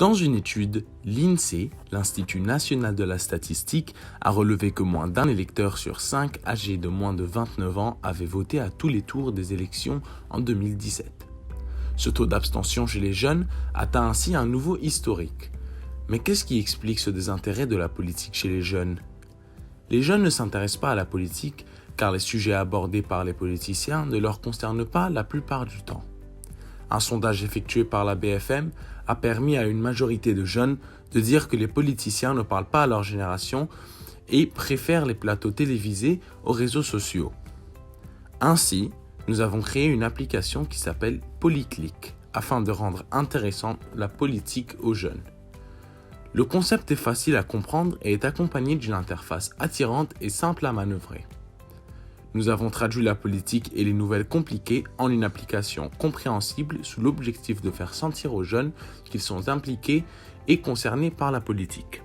Dans une étude, l'INSEE, l'Institut national de la statistique, a relevé que moins d'un électeur sur 5 âgés de moins de 29 ans avait voté à tous les tours des élections en 2017. Ce taux d'abstention chez les jeunes atteint ainsi un nouveau historique. Mais qu'est-ce qui explique ce désintérêt de la politique chez les jeunes ? Les jeunes ne s'intéressent pas à la politique car les sujets abordés par les politiciens ne leur concernent pas la plupart du temps. Un sondage effectué par la BFM a permis à une majorité de jeunes de dire que les politiciens ne parlent pas à leur génération et préfèrent les plateaux télévisés aux réseaux sociaux. Ainsi, nous avons créé une application qui s'appelle Polyclick afin de rendre intéressante la politique aux jeunes. Le concept est facile à comprendre et est accompagné d'une interface attirante et simple à manœuvrer. Nous avons traduit la politique et les nouvelles compliquées en une application compréhensible sous l'objectif de faire sentir aux jeunes qu'ils sont impliqués et concernés par la politique.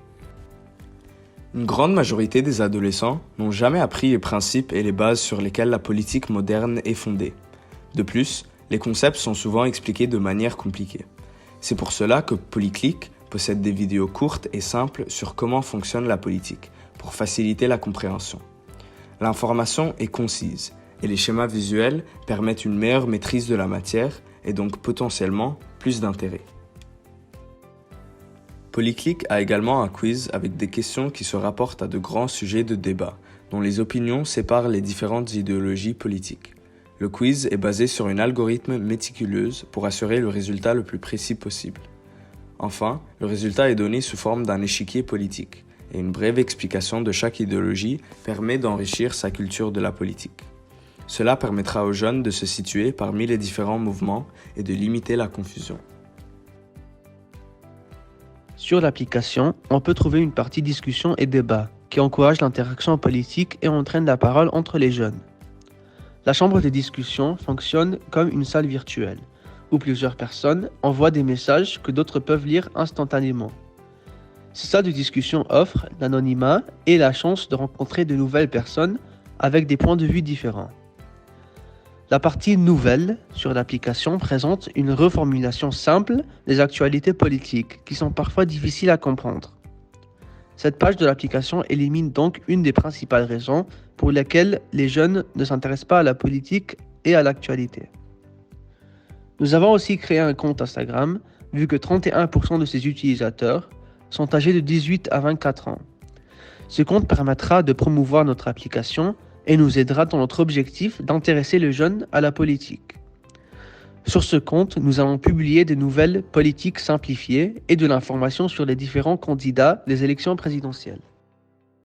Une grande majorité des adolescents n'ont jamais appris les principes et les bases sur lesquels la politique moderne est fondée. De plus, les concepts sont souvent expliqués de manière compliquée. C'est pour cela que Polyclick possède des vidéos courtes et simples sur comment fonctionne la politique, pour faciliter la compréhension. L'information est concise et les schémas visuels permettent une meilleure maîtrise de la matière et donc potentiellement plus d'intérêt. Polyclick a également un quiz avec des questions qui se rapportent à de grands sujets de débat, dont les opinions séparent les différentes idéologies politiques. Le quiz est basé sur une algorithme méticuleuse pour assurer le résultat le plus précis possible. Enfin, le résultat est donné sous forme d'un échiquier politique. Et une brève explication de chaque idéologie permet d'enrichir sa culture de la politique. Cela permettra aux jeunes de se situer parmi les différents mouvements et de limiter la confusion. Sur l'application, on peut trouver une partie discussion et débat qui encourage l'interaction politique et entraîne la parole entre les jeunes. La chambre de discussion fonctionne comme une salle virtuelle où plusieurs personnes envoient des messages que d'autres peuvent lire instantanément. Ces salles de discussion offrent l'anonymat et la chance de rencontrer de nouvelles personnes avec des points de vue différents. La partie nouvelle sur l'application présente une reformulation simple des actualités politiques qui sont parfois difficiles à comprendre. Cette page de l'application élimine donc une des principales raisons pour lesquelles les jeunes ne s'intéressent pas à la politique et à l'actualité. Nous avons aussi créé un compte Instagram vu que 31% de ses utilisateurs sont âgés de 18 à 24 ans. Ce compte permettra de promouvoir notre application et nous aidera dans notre objectif d'intéresser les jeunes à la politique. Sur ce compte, nous allons publier des nouvelles politiques simplifiées et de l'information sur les différents candidats des élections présidentielles.